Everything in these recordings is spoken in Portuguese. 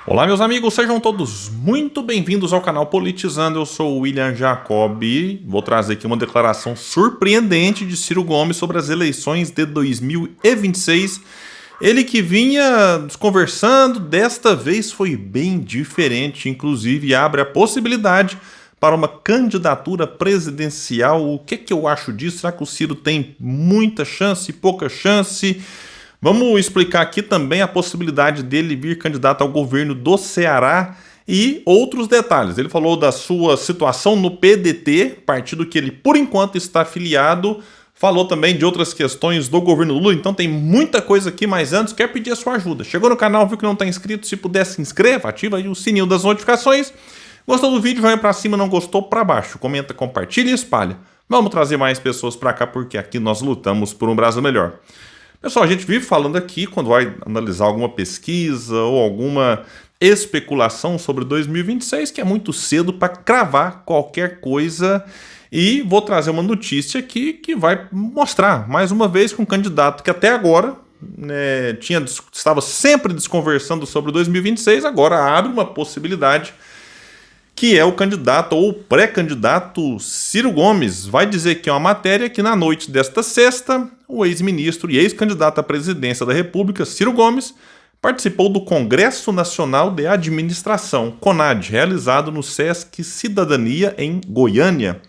Olá, meus amigos, sejam todos muito bem-vindos ao canal Politizando. Eu sou o William Jacob e vou trazer aqui uma declaração surpreendente de Ciro Gomes sobre as eleições de 2026. Ele que vinha conversando, desta vez foi bem diferente, inclusive abre a possibilidade para uma candidatura presidencial. O que eu acho disso? Será que o Ciro tem muita chance, pouca chance? Vamos explicar aqui também a possibilidade dele vir candidato ao governo do Ceará e outros detalhes. Ele falou da sua situação no PDT, partido que ele por enquanto está afiliado. Falou também de outras questões do governo Lula, então tem muita coisa aqui, mas antes quero pedir a sua ajuda. Chegou no canal, viu que não está inscrito? Se puder, se inscreva, ativa aí o sininho das notificações. Gostou do vídeo? Joinha para cima, não gostou? Para baixo. Comenta, compartilha e espalha. Vamos trazer mais pessoas para cá, porque aqui nós lutamos por um Brasil melhor. Pessoal, a gente vive falando aqui, quando vai analisar alguma pesquisa ou alguma especulação sobre 2026, que é muito cedo para cravar qualquer coisa. E vou trazer uma notícia aqui que vai mostrar, mais uma vez, que um candidato que até agora estava sempre desconversando sobre 2026, agora abre uma possibilidade, que é o candidato ou pré-candidato Ciro Gomes. Vai dizer que é uma matéria que na noite desta sexta, o ex-ministro e ex-candidato à presidência da República, Ciro Gomes, participou do Congresso Nacional de Administração, CONAD, realizado no Sesc Cidadania, em Goiânia.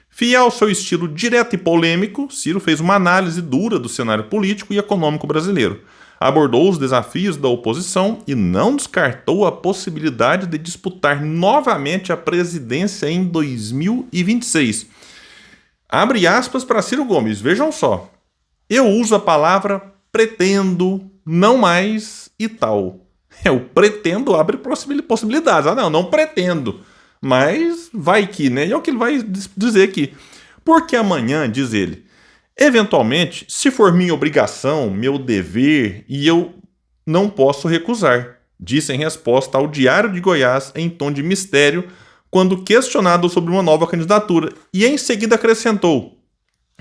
Fiel ao seu estilo direto e polêmico, Ciro fez uma análise dura do cenário político e econômico brasileiro. Abordou os desafios da oposição e não descartou a possibilidade de disputar novamente a presidência em 2026. Abre aspas para Ciro Gomes, vejam só. Eu uso a palavra pretendo, não mais e tal. O pretendo abre possibilidades. Não pretendo. Mas vai que, né? E é o que ele vai dizer aqui. Porque amanhã, diz ele, eventualmente, se for minha obrigação, meu dever, e eu não posso recusar, disse em resposta ao Diário de Goiás em tom de mistério, quando questionado sobre uma nova candidatura. E em seguida acrescentou,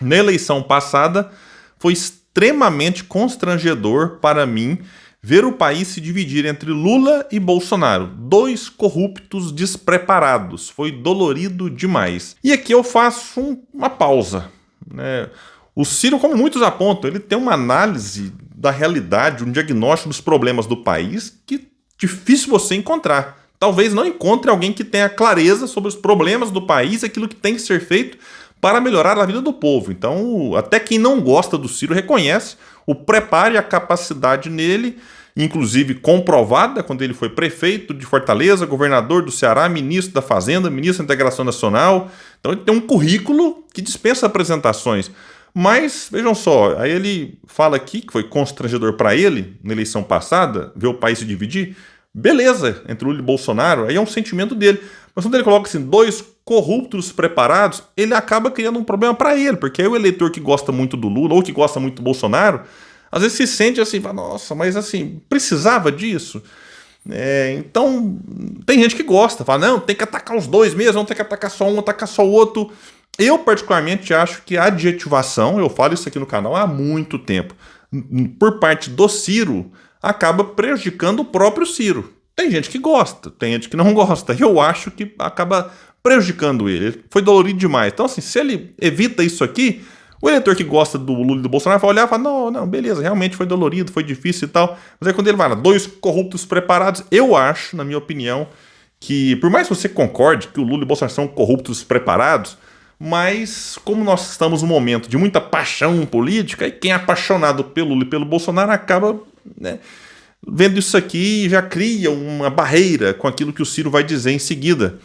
na eleição passada, foi extremamente constrangedor para mim ver o país se dividir entre Lula e Bolsonaro, dois corruptos despreparados. Foi dolorido demais. E aqui eu faço uma pausa, né? O Ciro, como muitos apontam, ele tem uma análise da realidade, um diagnóstico dos problemas do país que é difícil você encontrar. Talvez não encontre alguém que tenha clareza sobre os problemas do país e aquilo que tem que ser feito para melhorar a vida do povo. Então, até quem não gosta do Ciro reconhece o preparo e a capacidade nele, inclusive comprovada quando ele foi prefeito de Fortaleza, governador do Ceará, ministro da Fazenda, ministro da Integração Nacional. Então ele tem um currículo que dispensa apresentações. Mas, vejam só, aí ele fala aqui que foi constrangedor para ele, na eleição passada, ver o país se dividir. Beleza, entre Lula e Bolsonaro, aí é um sentimento dele. Mas quando ele coloca assim, dois corruptos preparados, ele acaba criando um problema para ele, porque aí o eleitor que gosta muito do Lula ou que gosta muito do Bolsonaro, às vezes se sente assim, fala, nossa, mas assim, precisava disso? Então, tem gente que gosta, fala, não, tem que atacar os dois mesmo, não tem que atacar só um, atacar só o outro. Eu, particularmente, acho que a adjetivação, eu falo isso aqui no canal há muito tempo, por parte do Ciro, acaba prejudicando o próprio Ciro. Tem gente que gosta, tem gente que não gosta. Eu acho que acaba prejudicando ele. Ele foi dolorido demais. Então, assim, se ele evita isso aqui, o eleitor que gosta do Lula e do Bolsonaro vai olhar e falar, não, beleza, realmente foi dolorido, foi difícil e tal. Mas aí quando ele vai lá, dois corruptos preparados, eu acho, na minha opinião, que por mais que você concorde que o Lula e o Bolsonaro são corruptos preparados, mas como nós estamos num momento de muita paixão política, e quem é apaixonado pelo Lula e pelo Bolsonaro acaba, né, vendo isso aqui e já cria uma barreira com aquilo que o Ciro vai dizer em seguida.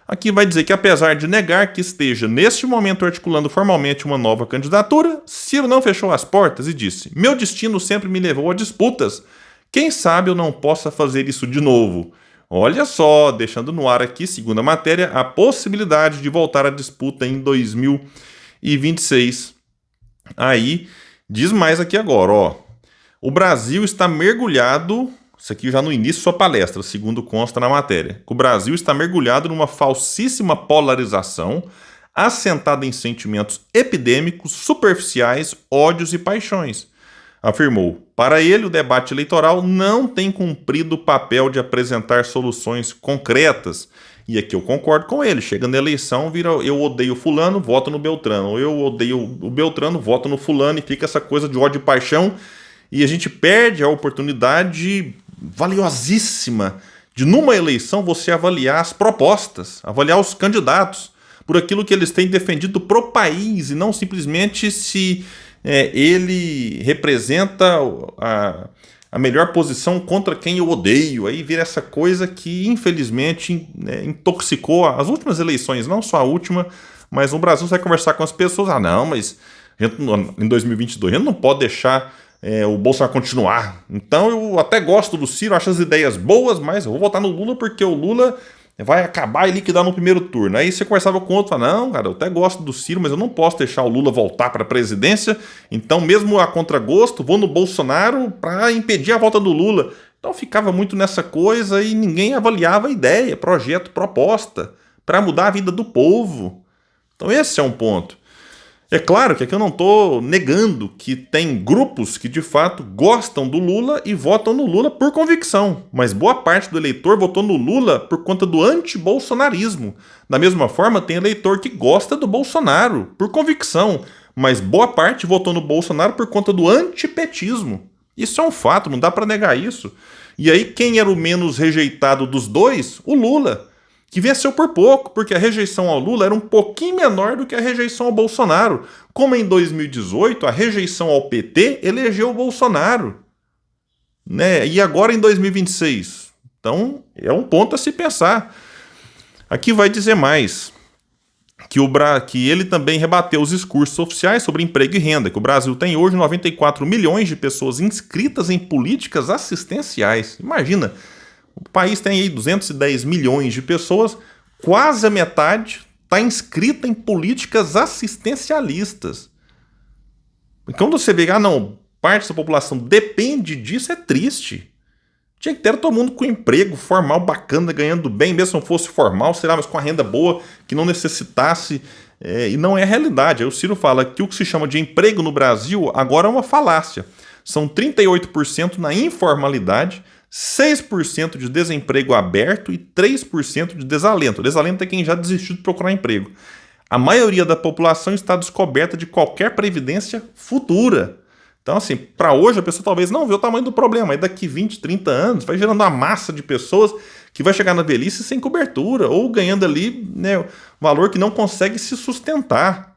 Aqui vai dizer que apesar de negar que esteja neste momento articulando formalmente uma nova candidatura, Ciro não fechou as portas e disse, meu destino sempre me levou a disputas. Quem sabe eu não possa fazer isso de novo. Olha só, deixando no ar aqui, segundo a matéria, a possibilidade de voltar à disputa em 2026. Aí, diz mais aqui agora, ó. O Brasil está mergulhado, isso aqui já no início da sua palestra, segundo consta na matéria, que o Brasil está mergulhado numa falsíssima polarização, assentada em sentimentos epidêmicos, superficiais, ódios e paixões. afirmou: para ele, o debate eleitoral não tem cumprido o papel de apresentar soluções concretas. E aqui eu concordo com ele. Chega na eleição, vira eu odeio fulano, voto no Beltrano. Ou eu odeio o Beltrano, voto no fulano, e fica essa coisa de ódio e paixão. E a gente perde a oportunidade valiosíssima de, numa eleição, você avaliar as propostas, avaliar os candidatos por aquilo que eles têm defendido pro país e não simplesmente se ele representa a melhor posição contra quem eu odeio. Aí vira essa coisa que, infelizmente, intoxicou as últimas eleições, não só a última, mas no Brasil você vai conversar com as pessoas, não, mas em 2022 a gente não pode deixar o Bolsonaro continuar. Então eu até gosto do Ciro, acho as ideias boas, mas eu vou votar no Lula porque o Lula vai acabar e liquidar no primeiro turno. Aí você conversava com outro, fala, não, cara, eu até gosto do Ciro, mas eu não posso deixar o Lula voltar para a presidência, então mesmo a contragosto, vou no Bolsonaro para impedir a volta do Lula. Então ficava muito nessa coisa e ninguém avaliava a ideia, projeto, proposta, para mudar a vida do povo. Então esse é um ponto. É claro que aqui eu não estou negando que tem grupos que de fato gostam do Lula e votam no Lula por convicção, mas boa parte do eleitor votou no Lula por conta do antibolsonarismo. Da mesma forma, tem eleitor que gosta do Bolsonaro por convicção, mas boa parte votou no Bolsonaro por conta do antipetismo. Isso é um fato, não dá para negar isso. E aí quem era o menos rejeitado dos dois? O Lula, que venceu por pouco, porque a rejeição ao Lula era um pouquinho menor do que a rejeição ao Bolsonaro. Como em 2018, a rejeição ao PT elegeu o Bolsonaro. Né? E agora em 2026? Então, é um ponto a se pensar. Aqui vai dizer mais, que ele também rebateu os discursos oficiais sobre emprego e renda, que o Brasil tem hoje 94 milhões de pessoas inscritas em políticas assistenciais. Imagina, o país tem aí 210 milhões de pessoas, quase a metade está inscrita em políticas assistencialistas. E quando você vê, não, parte da população depende disso, é triste. Tinha que ter todo mundo com emprego formal, bacana, ganhando bem, mesmo se não fosse formal, sei lá, mas com a renda boa, que não necessitasse, e não é a realidade. Aí o Ciro fala que o que se chama de emprego no Brasil agora é uma falácia. São 38% na informalidade, 6% de desemprego aberto e 3% de desalento. Desalento é quem já desistiu de procurar emprego. A maioria da população está descoberta de qualquer previdência futura. Então, assim, para hoje a pessoa talvez não vê o tamanho do problema, aí daqui 20, 30 anos vai gerando uma massa de pessoas que vai chegar na velhice sem cobertura ou ganhando ali, né, valor que não consegue se sustentar.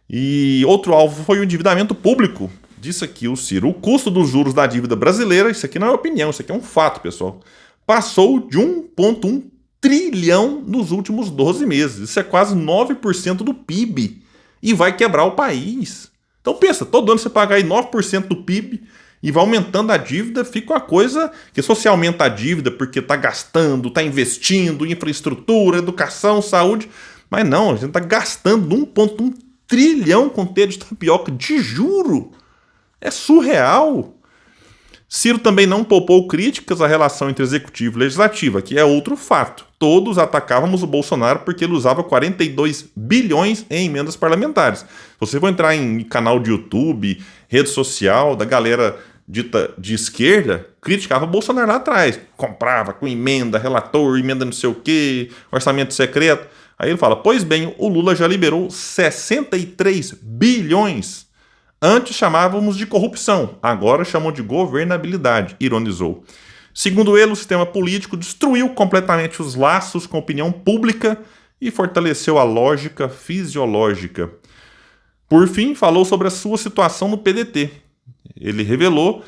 E outro alvo foi o endividamento público. Disse aqui o Ciro, o custo dos juros da dívida brasileira, isso aqui não é opinião, isso aqui é um fato, pessoal, passou de 1,1 trilhão nos últimos 12 meses. Isso é quase 9% do PIB e vai quebrar o país. Então pensa, todo ano você paga aí 9% do PIB e vai aumentando a dívida, fica uma coisa que se você aumenta a dívida porque está gastando, está investindo em infraestrutura, educação, saúde, mas não, a gente está gastando 1,1 trilhão com T de tapioca de juro. É surreal. Ciro também não poupou críticas à relação entre executivo e legislativo, que é outro fato. Todos atacávamos o Bolsonaro porque ele usava 42 bilhões em emendas parlamentares. Se você for entrar em canal de YouTube, rede social, da galera dita de esquerda, criticava o Bolsonaro lá atrás. Comprava com emenda, relator, emenda não sei o quê, orçamento secreto. Aí ele fala, pois bem, o Lula já liberou 63 bilhões. Antes chamávamos de corrupção, agora chamam de governabilidade, ironizou. Segundo ele, o sistema político destruiu completamente os laços com a opinião pública e fortaleceu a lógica fisiológica. Por fim, falou sobre a sua situação no PDT. Ele revelou,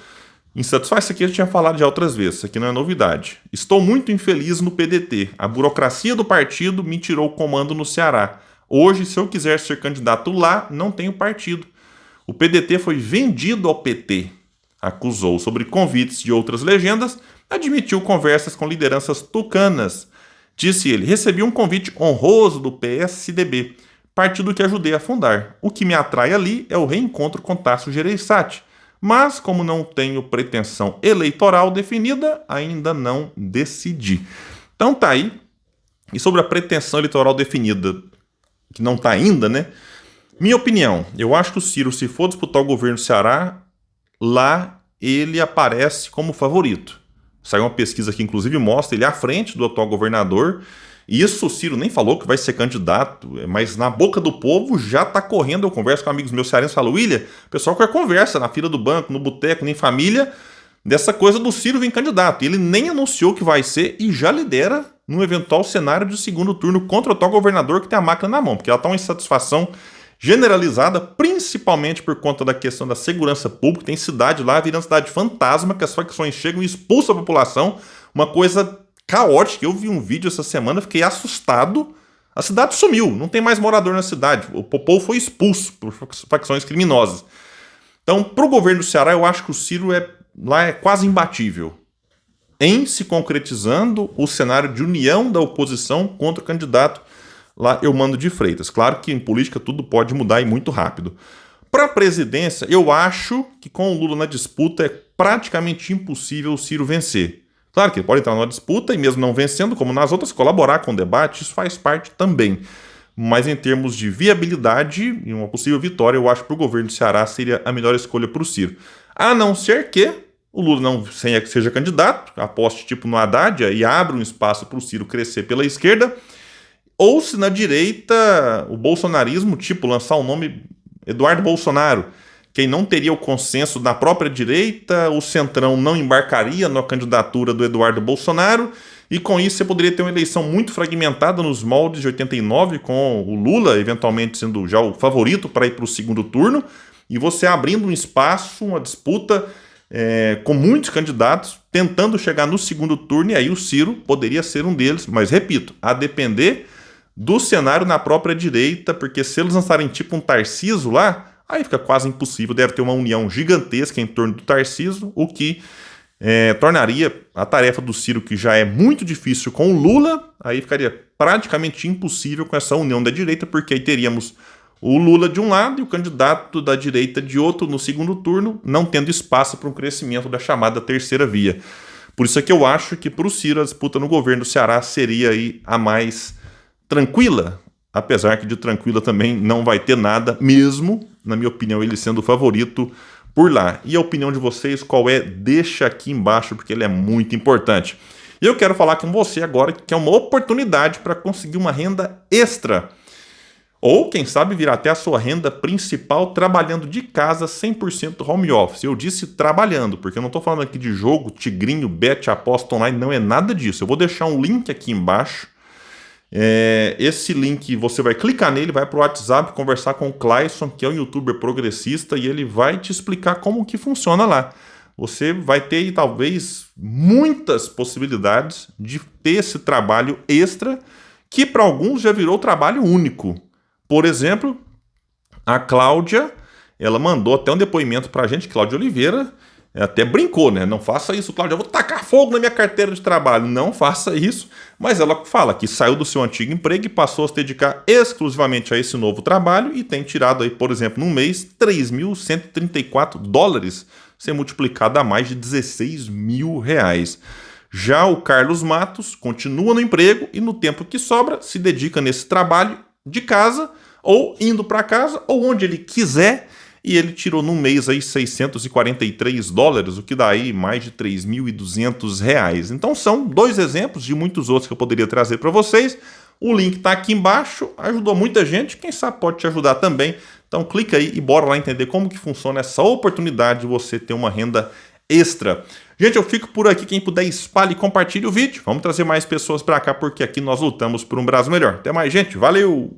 insatisfaz, isso aqui eu tinha falado já outras vezes, isso aqui não é novidade. Estou muito infeliz no PDT. A burocracia do partido me tirou o comando no Ceará. Hoje, se eu quiser ser candidato lá, não tenho partido. O PDT foi vendido ao PT, acusou sobre convites de outras legendas, admitiu conversas com lideranças tucanas. Disse ele, recebi um convite honroso do PSDB, partido que ajudei a fundar. O que me atrai ali é o reencontro com Tasso Gereissati, mas como não tenho pretensão eleitoral definida, ainda não decidi. Então tá aí. E sobre a pretensão eleitoral definida, que não tá ainda, né? Minha opinião, eu acho que o Ciro, se for disputar o governo do Ceará, lá ele aparece como favorito. Saiu uma pesquisa que inclusive mostra ele à frente do atual governador. Isso o Ciro nem falou que vai ser candidato, mas na boca do povo já tá correndo. Eu converso com amigos meus cearenses e falo, William, o pessoal quer conversa na fila do banco, no boteco, nem família, dessa coisa do Ciro vir candidato. Ele nem anunciou que vai ser e já lidera num eventual cenário de segundo turno contra o atual governador que tem a máquina na mão, porque ela tá uma insatisfação generalizada, principalmente por conta da questão da segurança pública. Tem cidade lá virando cidade fantasma, que as facções chegam e expulsam a população, uma coisa caótica. Eu vi um vídeo essa semana, fiquei assustado. A cidade sumiu, não tem mais morador na cidade. O povo foi expulso por facções criminosas. Então, para o governo do Ceará, eu acho que o Ciro lá é quase imbatível, em se concretizando o cenário de união da oposição contra o candidato lá, Eumano de Freitas. Claro que em política tudo pode mudar e muito rápido. Para a presidência, eu acho que com o Lula na disputa é praticamente impossível o Ciro vencer. Claro que ele pode entrar numa disputa e mesmo não vencendo, como nas outras, colaborar com o debate, isso faz parte também. Mas em termos de viabilidade e uma possível vitória, eu acho que para o governo do Ceará seria a melhor escolha para o Ciro. A não ser que o Lula não seja candidato, aposte tipo no Haddad e abra um espaço para o Ciro crescer pela esquerda, ou se na direita o bolsonarismo, tipo lançar o nome Eduardo Bolsonaro, quem não teria o consenso na própria direita, o Centrão não embarcaria na candidatura do Eduardo Bolsonaro, e com isso você poderia ter uma eleição muito fragmentada nos moldes de 89, com o Lula eventualmente sendo já o favorito para ir para o segundo turno, e você abrindo um espaço, uma disputa com muitos candidatos, tentando chegar no segundo turno, e aí o Ciro poderia ser um deles, mas repito, a depender do cenário na própria direita, porque se eles lançarem tipo um Tarcísio lá, aí fica quase impossível, deve ter uma união gigantesca em torno do Tarcísio, o que tornaria a tarefa do Ciro, que já é muito difícil com o Lula, aí ficaria praticamente impossível com essa união da direita, porque aí teríamos o Lula de um lado e o candidato da direita de outro no segundo turno, não tendo espaço para um crescimento da chamada terceira via. Por isso é que eu acho que para o Ciro a disputa no governo do Ceará seria aí a mais tranquila, apesar que de tranquila também não vai ter nada, mesmo, na minha opinião, ele sendo o favorito por lá. E a opinião de vocês qual é? Deixa aqui embaixo, porque ele é muito importante. E eu quero falar com você agora que é uma oportunidade para conseguir uma renda extra, ou quem sabe virar até a sua renda principal trabalhando de casa 100% home office. Eu disse trabalhando, porque eu não estou falando aqui de jogo, tigrinho, bet, aposta online, não é nada disso. Eu vou deixar um link aqui embaixo. Esse link você vai clicar nele, vai para o WhatsApp conversar com o Clayson, que é um youtuber progressista, e ele vai te explicar como que funciona lá. Você vai ter talvez muitas possibilidades de ter esse trabalho extra, que para alguns já virou trabalho único. Por exemplo, a Cláudia, ela mandou até um depoimento para a gente, Cláudia Oliveira, até brincou, né? Não faça isso, Cláudia, eu vou tacar fogo na minha carteira de trabalho. Não faça isso. Mas ela fala que saiu do seu antigo emprego e passou a se dedicar exclusivamente a esse novo trabalho e tem tirado aí, por exemplo, num mês, $3.134, ser multiplicado a mais de R$16 mil. Já o Carlos Matos continua no emprego e no tempo que sobra se dedica nesse trabalho de casa ou indo para casa ou onde ele quiser. E ele tirou num mês aí $643, o que dá aí mais de R$3.200. Então são dois exemplos de muitos outros que eu poderia trazer para vocês. O link está aqui embaixo, ajudou muita gente, quem sabe pode te ajudar também. Então clica aí e bora lá entender como que funciona essa oportunidade de você ter uma renda extra. Gente, eu fico por aqui, quem puder espalhe e compartilhe o vídeo. Vamos trazer mais pessoas para cá, porque aqui nós lutamos por um Brasil melhor. Até mais, gente, valeu!